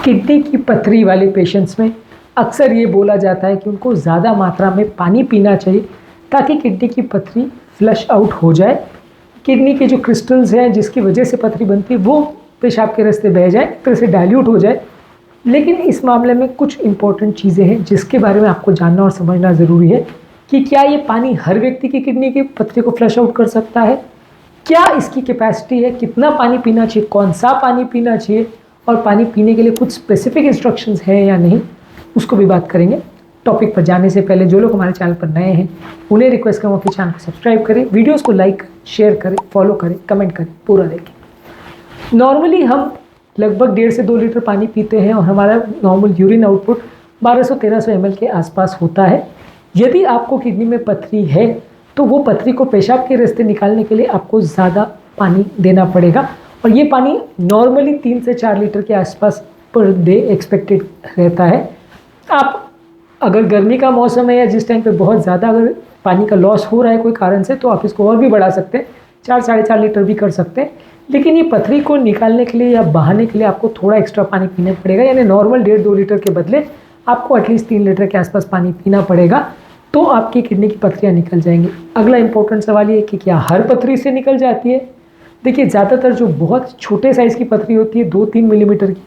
Kidney की पथरी वाले पेशेंट्स में अक्सर ये बोला जाता है कि उनको ज़्यादा मात्रा में पानी पीना चाहिए ताकि किडनी की पथरी फ्लश आउट हो जाए। किडनी के जो क्रिस्टल्स हैं जिसकी वजह से पथरी बनती है वो पेशाब के रास्ते बह जाए, एक तरह से डाइल्यूट हो जाए। लेकिन इस मामले में कुछ इंपॉर्टेंट चीज़ें हैं जिसके बारे में आपको जानना और समझना ज़रूरी है कि क्या ये पानी हर व्यक्ति की किडनी की पथरी को फ्लश आउट कर सकता है, क्या इसकी कैपेसिटी है, कितना पानी पीना चाहिए, कौन सा पानी पीना चाहिए और पानी पीने के लिए कुछ स्पेसिफिक इंस्ट्रक्शंस हैं या नहीं, उसको भी बात करेंगे। टॉपिक पर जाने से पहले जो लोग हमारे चैनल पर नए हैं उन्हें रिक्वेस्ट करूँगा कि चैनल को सब्सक्राइब करें, वीडियोस को लाइक शेयर करें, फॉलो करें, कमेंट करें, पूरा देखें। नॉर्मली हम लगभग 1.5 से 2 लीटर पानी पीते हैं और हमारा नॉर्मल यूरिन आउटपुट 1200-1300 ml के आसपास होता है। यदि आपको किडनी में पथरी है तो वो पथरी को पेशाब के रास्ते निकालने के लिए आपको ज़्यादा पानी देना पड़ेगा और ये पानी नॉर्मली 3 से 4 लीटर के आसपास पर डे एक्सपेक्टेड रहता है। आप अगर गर्मी का मौसम है या जिस टाइम पे बहुत ज़्यादा अगर पानी का लॉस हो रहा है कोई कारण से तो आप इसको और भी बढ़ा सकते हैं, 4-4.5 लीटर भी कर सकते हैं। लेकिन ये पथरी को निकालने के लिए या बहाने के लिए आपको थोड़ा एक्स्ट्रा पानी पीना पड़ेगा, यानी नॉर्मल 1.5-2 लीटर के बदले आपको एटलीस्ट 3 लीटर के आसपास पानी पीना पड़ेगा, तो आपकी किडनी की पथरियाँ निकल जाएंगी। अगला इंपॉर्टेंट सवाल ये है कि क्या हर पथरी से निकल जाती है? देखिए, ज़्यादातर जो बहुत छोटे साइज़ की पथरी होती है 2-3 मिलीमीटर की,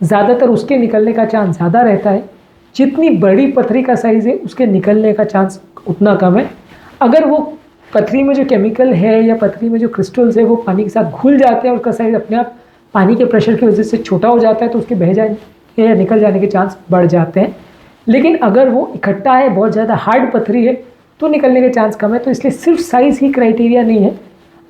ज़्यादातर उसके निकलने का चांस ज़्यादा रहता है। जितनी बड़ी पथरी का साइज़ है उसके निकलने का चांस उतना कम है। अगर वो पथरी में जो केमिकल है या पथरी में जो क्रिस्टल्स है वो पानी के साथ घुल जाते हैं और उसका साइज़ अपने आप पानी के प्रेशर की वजह से छोटा हो जाता है तो उसके बह जाने या निकल जाने के चांस बढ़ जाते हैं। लेकिन अगर वो इकट्ठा है, बहुत ज़्यादा हार्ड पथरी है तो निकलने के चांस कम है। तो इसलिए सिर्फ साइज़ ही क्राइटेरिया नहीं है।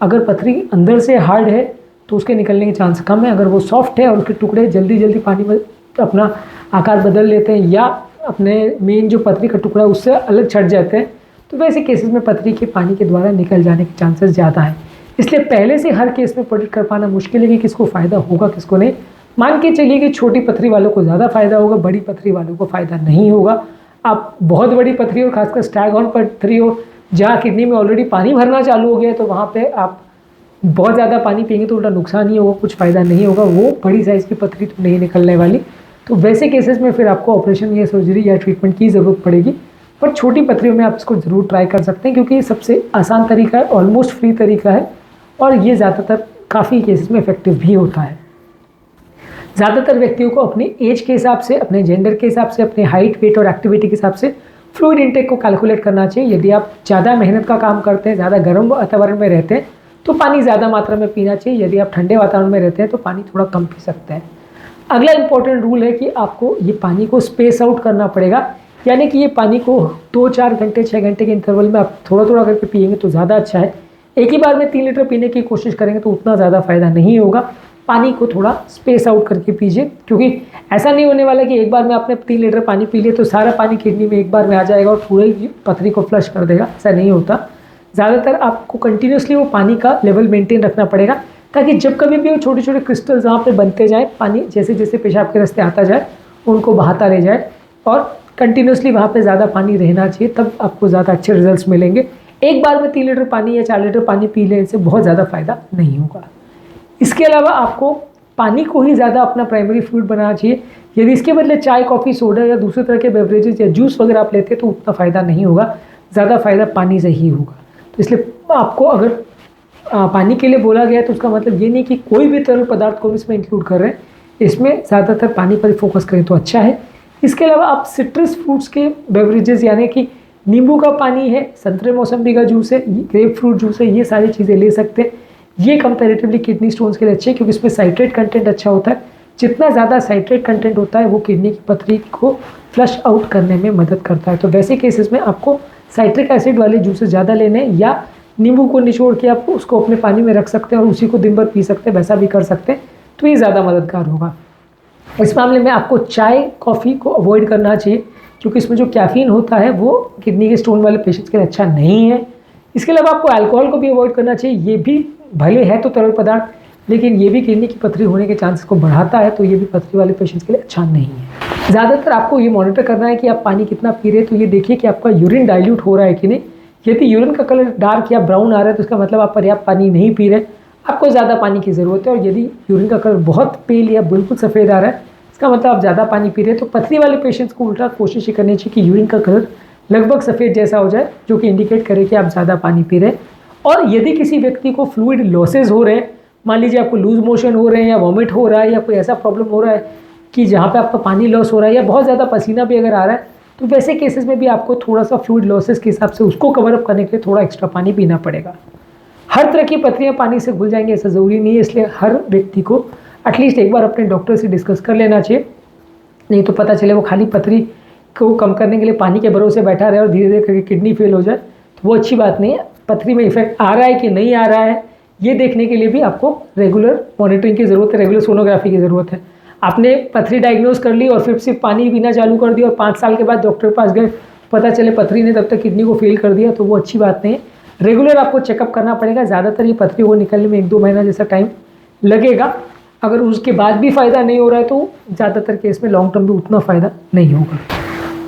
अगर पथरी अंदर से हार्ड है तो उसके निकलने के चांस कम है। अगर वो सॉफ्ट है और उसके टुकड़े जल्दी जल्दी पानी में अपना आकार बदल लेते हैं या अपने मेन जो पथरी का टुकड़ा उससे अलग छट जाते हैं तो वैसे केसेस में पथरी के पानी के द्वारा निकल जाने के चांसेस ज़्यादा हैं। इसलिए पहले से हर केस में प्रेडिक्ट कर पाना मुश्किल है कि किसको फ़ायदा होगा किसको नहीं। मान के चलिए कि छोटी पथरी वालों को ज़्यादा फ़ायदा होगा, बड़ी पथरी वालों को फ़ायदा नहीं होगा। आप बहुत बड़ी पथरी हो, खासकर स्टैगहॉर्न पथरी हो जहाँ किडनी में ऑलरेडी पानी भरना चालू हो गया है तो वहाँ पे आप बहुत ज़्यादा पानी पिएंगे तो उल्टा नुकसान ही होगा, कुछ फ़ायदा नहीं होगा। वो बड़ी साइज़ की पथरी तो नहीं निकलने वाली। तो वैसे केसेस में फिर आपको ऑपरेशन या सर्जरी या ट्रीटमेंट की ज़रूरत पड़ेगी। पर छोटी पथरियों में आप इसको ज़रूर ट्राई कर सकते हैं क्योंकि ये सबसे आसान तरीका है, ऑलमोस्ट फ्री तरीका है और ये ज़्यादातर काफ़ी केसेस में इफेक्टिव भी होता है। ज़्यादातर व्यक्तियों को अपनी एज के हिसाब से, अपने जेंडर के हिसाब से, अपने हाइट, वेट और एक्टिविटी के हिसाब से फ्लूइड इंटेक को कैलकुलेट करना चाहिए। यदि आप ज़्यादा मेहनत का काम करते हैं, ज़्यादा गर्म वातावरण में रहते हैं तो पानी ज़्यादा मात्रा में पीना चाहिए। यदि आप ठंडे वातावरण में रहते हैं तो पानी थोड़ा कम पी सकते हैं। अगला इंपॉर्टेंट रूल है कि आपको ये पानी को स्पेस आउट करना पड़ेगा, यानी कि ये पानी को 2-4 घंटे 6 घंटे के इंटरवल में आप थोड़ा थोड़ा करके पिएंगे तो ज़्यादा अच्छा है। एक ही बार में 3 लीटर पीने की कोशिश करेंगे तो उतना ज़्यादा फ़ायदा नहीं होगा। पानी को थोड़ा स्पेस आउट करके पीजिए क्योंकि ऐसा नहीं होने वाला कि एक बार में आपने 3 लीटर पानी पी लिया तो सारा पानी किडनी में एक बार में आ जाएगा और पूरे पथरी को फ्लश कर देगा। ऐसा नहीं होता। ज़्यादातर आपको कंटिन्यूसली वो पानी का लेवल मेंटेन रखना पड़ेगा ताकि जब कभी भी वो छोटे छोटे क्रिस्टल्स वहाँ पे बनते जाए, पानी जैसे जैसे पेशाब के रास्ते आता जाए उनको बहाता ले जाए और कंटिन्यूसली वहाँ पे ज़्यादा पानी रहना चाहिए, तब आपको ज़्यादा अच्छे रिजल्ट्स मिलेंगे। एक बार में 3 लीटर पानी या 4 लीटर पानी पी लेने से बहुत ज़्यादा फ़ायदा नहीं होगा। इसके अलावा आपको पानी को ही ज़्यादा अपना प्राइमरी फूड बनाना चाहिए। यदि इसके बदले चाय, कॉफ़ी, सोडा या दूसरे तरह के बेवरेजेस या जूस वगैरह आप लेते हैं तो उतना फ़ायदा नहीं होगा, ज़्यादा फ़ायदा पानी से ही होगा। तो इसलिए आपको अगर पानी के लिए बोला गया तो उसका मतलब ये नहीं कि कोई भी तरल पदार्थ को इसमें इंक्लूड कर रहे हैं, इसमें ज़्यादातर पानी पर फोकस करें तो अच्छा है। इसके अलावा आप सिट्रस फ्रूट्स के बेवरेजेस यानी कि नींबू का पानी है, संतरे मौसम्बी का जूस है, ग्रेप फ्रूट जूस है, ये सारी चीज़ें ले सकते हैं। ये कंपैरेटिवली किडनी स्टोन्स के लिए अच्छे हैं क्योंकि इसमें साइट्रेट कंटेंट अच्छा होता है। जितना ज़्यादा साइट्रेट कंटेंट होता है वो किडनी की पथरी को फ्लश आउट करने में मदद करता है। तो वैसे केसेस में आपको साइट्रिक एसिड वाले जूसेस ज़्यादा लेने हैं या नींबू को निचोड़ के आप उसको अपने पानी में रख सकते हैं और उसी को दिन भर पी सकते हैं, वैसा भी कर सकते हैं तो ये ज़्यादा मददगार होगा। इस मामले में आपको चाय, कॉफ़ी को अवॉइड करना चाहिए क्योंकि इसमें जो कैफीन होता है वो किडनी के स्टोन वाले पेशेंट्स के लिए अच्छा नहीं है। इसके अलावा आपको अल्कोहल को भी अवॉइड करना चाहिए। ये भी भले है तो तरल पदार्थ लेकिन ये भी किडनी की पथरी होने के चांसेस को बढ़ाता है, तो ये भी पथरी वाले पेशेंट्स के लिए अच्छा नहीं है। ज़्यादातर आपको ये मॉनिटर करना है कि आप पानी कितना पी रहे हैं। तो ये देखिए कि आपका यूरिन डाइल्यूट हो रहा है कि नहीं। यदि यूरिन का कलर डार्क या ब्राउन आ रहा है तो इसका मतलब आप पर्याप्त पानी नहीं पी रहे, आपको ज़्यादा पानी की ज़रूरत है। और यदि यूरिन का कलर बहुत पेल या बिल्कुल सफ़ेद आ रहा है इसका मतलब आप ज़्यादा पानी पी रहे हैं। तो पथरी वाले पेशेंट्स को उल्टा कोशिश ये करनी चाहिए कि यूरिन का कलर लगभग सफ़ेद जैसा हो जाए, जो कि इंडिकेट करे कि आप ज़्यादा पानी पी रहे हैं। और यदि किसी व्यक्ति को फ्लूइड लॉसेज हो रहे हैं, मान लीजिए आपको लूज मोशन हो रहे हैं या वॉमिट हो रहा है या कोई ऐसा प्रॉब्लम हो रहा है कि जहाँ पे आपका पानी लॉस हो रहा है या बहुत ज़्यादा पसीना भी अगर आ रहा है, तो वैसे केसेस में भी आपको थोड़ा सा फ्लूइड लॉसेस के हिसाब से उसको कवर अप करने के लिए थोड़ा एक्स्ट्रा पानी पीना पड़ेगा। हर तरह की पथरियाँ पानी से घुल जाएंगी ऐसा ज़रूरी नहीं है, इसलिए हर व्यक्ति को एटलीस्ट एक बार अपने डॉक्टर से डिस्कस कर लेना चाहिए, नहीं तो पता चले वो खाली पथरी को कम करने के लिए पानी के भरोसे बैठा रहे और धीरे धीरे करके किडनी फेल हो जाए, तो वो अच्छी बात नहीं है। पथरी में इफेक्ट आ रहा है कि नहीं आ रहा है, ये देखने के लिए भी आपको रेगुलर मॉनिटरिंग की ज़रूरत है, रेगुलर सोनोग्राफी की ज़रूरत है। आपने पथरी डायग्नोज कर ली और फिर सिर्फ पानी पीना चालू कर दिया और 5 साल के बाद डॉक्टर के पास गए, पता चले पथरी ने तब तक किडनी को फेल कर दिया, तो वो अच्छी बात नहीं है। रेगुलर आपको चेकअप करना पड़ेगा। ज़्यादातर ये पथरी को निकलने में 1-2 महीना जैसा टाइम लगेगा। अगर उसके बाद भी फ़ायदा नहीं हो रहा है तो ज़्यादातर केस में लॉन्ग टर्म भी उतना फ़ायदा नहीं होगा।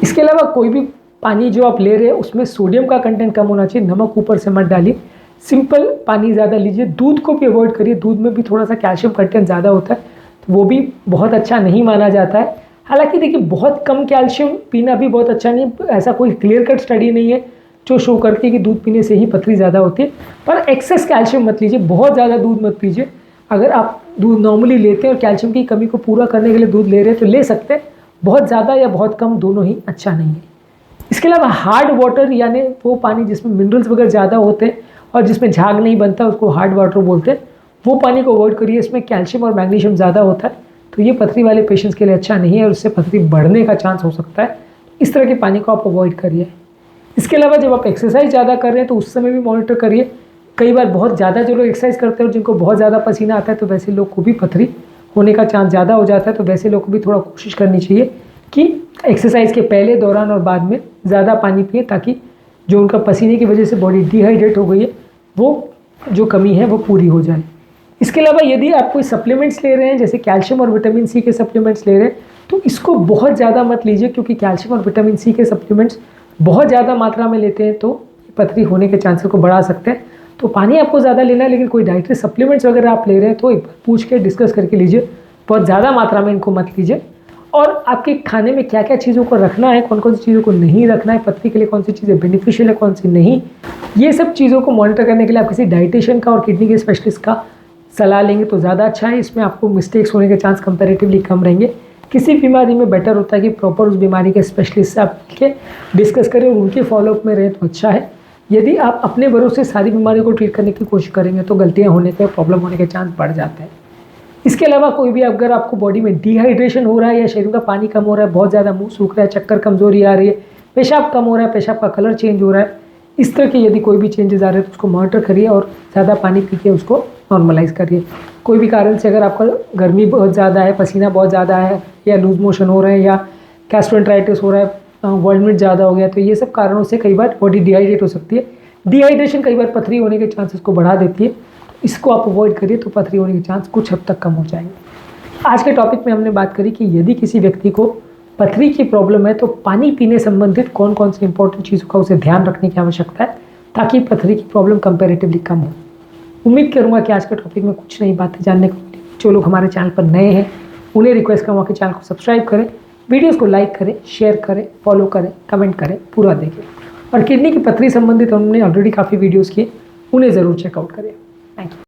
इसके अलावा कोई भी पानी जो आप ले रहे हैं उसमें सोडियम का कंटेंट कम होना चाहिए, नमक ऊपर से मत डालिए, सिंपल पानी ज़्यादा लीजिए। दूध को भी अवॉइड करिए, दूध में भी थोड़ा सा कैल्शियम कंटेंट ज़्यादा होता है, तो वो भी बहुत अच्छा नहीं माना जाता है। हालांकि देखिए बहुत कम कैल्शियम पीना भी बहुत अच्छा नहीं, ऐसा कोई क्लियर कट स्टडी नहीं है जो शो करती है कि दूध पीने से ही पथरी ज़्यादा होती है। पर एक्सेस कैल्शियम मत लीजिए, बहुत ज़्यादा दूध मत पीजिए। अगर आप दूध नॉर्मली लेते हैं और कैल्शियम की कमी को पूरा करने के लिए दूध ले रहे हैं तो ले सकते हैं, बहुत ज़्यादा या बहुत कम दोनों ही अच्छा नहीं है। इसके अलावा हार्ड वाटर यानी वो पानी जिसमें मिनरल्स वगैरह ज़्यादा होते हैं और जिसमें झाग नहीं बनता उसको हार्ड वाटर बोलते हैं, वो पानी को अवॉइड करिए। इसमें कैल्शियम और मैग्नीशियम ज़्यादा होता है, तो ये पथरी वाले पेशेंट्स के लिए अच्छा नहीं है और उससे पथरी बढ़ने का चांस हो सकता है। इस तरह के पानी को आप अवॉइड करिए। इसके अलावा जब आप एक्सरसाइज ज़्यादा कर रहे हैं तो उस समय भी मॉनिटर करिए। कई बार बहुत ज़्यादा जो लोग एक्सरसाइज करते हैं और जिनको बहुत ज़्यादा पसीना आता है तो वैसे लोग को भी पथरी होने का चांस ज़्यादा हो जाता है, तो वैसे लोग को भी थोड़ा कोशिश करनी चाहिए कि एक्सरसाइज के पहले, दौरान और बाद में ज़्यादा पानी पिए, ताकि जो उनका पसीने की वजह से बॉडी डिहाइड्रेट हो गई है वो जो कमी है वो पूरी हो जाए। इसके अलावा यदि आप कोई सप्लीमेंट्स ले रहे हैं, जैसे कैल्शियम और विटामिन सी के सप्लीमेंट्स ले रहे हैं, तो इसको बहुत ज़्यादा मत लीजिए, क्योंकि कैल्शियम और विटामिन सी के सप्लीमेंट्स बहुत ज़्यादा मात्रा में लेते हैं तो पथरी होने के चांसेस को बढ़ा सकते हैं। तो पानी आपको ज़्यादा लेना है, लेकिन कोई डाइटरी सप्लीमेंट्स वगैरह आप ले रहे हैं तो एक बार पूछ के डिस्कस करके लीजिए, बहुत ज़्यादा मात्रा में इनको मत लीजिए। और आपके खाने में क्या क्या चीज़ों को रखना है, कौन कौन सी चीज़ों को नहीं रखना है, पथरी के लिए कौन सी चीज़ें बेनिफिशियल है, कौन सी नहीं, ये सब चीज़ों को मॉनिटर करने के लिए आप किसी डाइटिशियन का और किडनी के स्पेशलिस्ट का सलाह लेंगे तो ज़्यादा अच्छा है। इसमें आपको मिस्टेक्स होने के चांस कंपैरेटिवली कम रहेंगे। किसी बीमारी में बेटर होता है कि प्रॉपर उस बीमारी के स्पेशलिस्ट से आप के डिस्कस करें और उनके फॉलोअप में रहें तो अच्छा है। यदि आप अपने भरोसे सारी बीमारियों को ट्रीट करने की कोशिश करेंगे तो गलतियाँ होने के, प्रॉब्लम होने के चांस बढ़ जाते हैं। इसके अलावा कोई भी अगर आपको बॉडी में डिहाइड्रेशन हो रहा है या शरीर का पानी कम हो रहा है, बहुत ज़्यादा मुंह सूख रहा है, चक्कर, कमजोरी आ रही है, पेशाब कम हो रहा है, पेशाब का कलर चेंज हो रहा है, इस तरह के यदि कोई भी चेंजेस आ रहे हैं तो उसको मॉनिटर करिए और ज़्यादा पानी पी के उसको नॉर्मलाइज करिए। कोई भी कारण से अगर आपका गर्मी बहुत ज़्यादा है, पसीना बहुत ज़्यादा है, या लूज मोशन हो रहे हैं, या गैस्ट्रोएंटेराइटिस हो रहा है, वॉमिट ज़्यादा हो गया, तो ये सब कारणों से कई बार बॉडी डिहाइड्रेट हो सकती है। डिहाइड्रेशन कई बार पथरी होने के चांसेस को बढ़ा देती है, इसको आप अवॉइड करिए तो पथरी होने के चांस कुछ हद तक कम हो जाएंगे। आज के टॉपिक में हमने बात करी कि यदि किसी व्यक्ति को पथरी की प्रॉब्लम है तो पानी पीने संबंधित कौन कौन सी इंपॉर्टेंट चीज़ों का उसे ध्यान रखने की आवश्यकता है ताकि पथरी की प्रॉब्लम कंपैरेटिवली कम हो। उम्मीद करूँगा कि आज के टॉपिक में कुछ नई बातें जानने को मिली। जो लोग हमारे चैनल पर नए हैं उन्हें रिक्वेस्ट करूँगा कि चैनल को सब्सक्राइब करें, वीडियोज़ को लाइक करें, शेयर करें, फॉलो करें, कमेंट करें, पूरा देखें। और किडनी की पथरी संबंधित हमने ऑलरेडी काफ़ी वीडियोज़ किए, उन्हें ज़रूर चेकआउट करें। Thank you.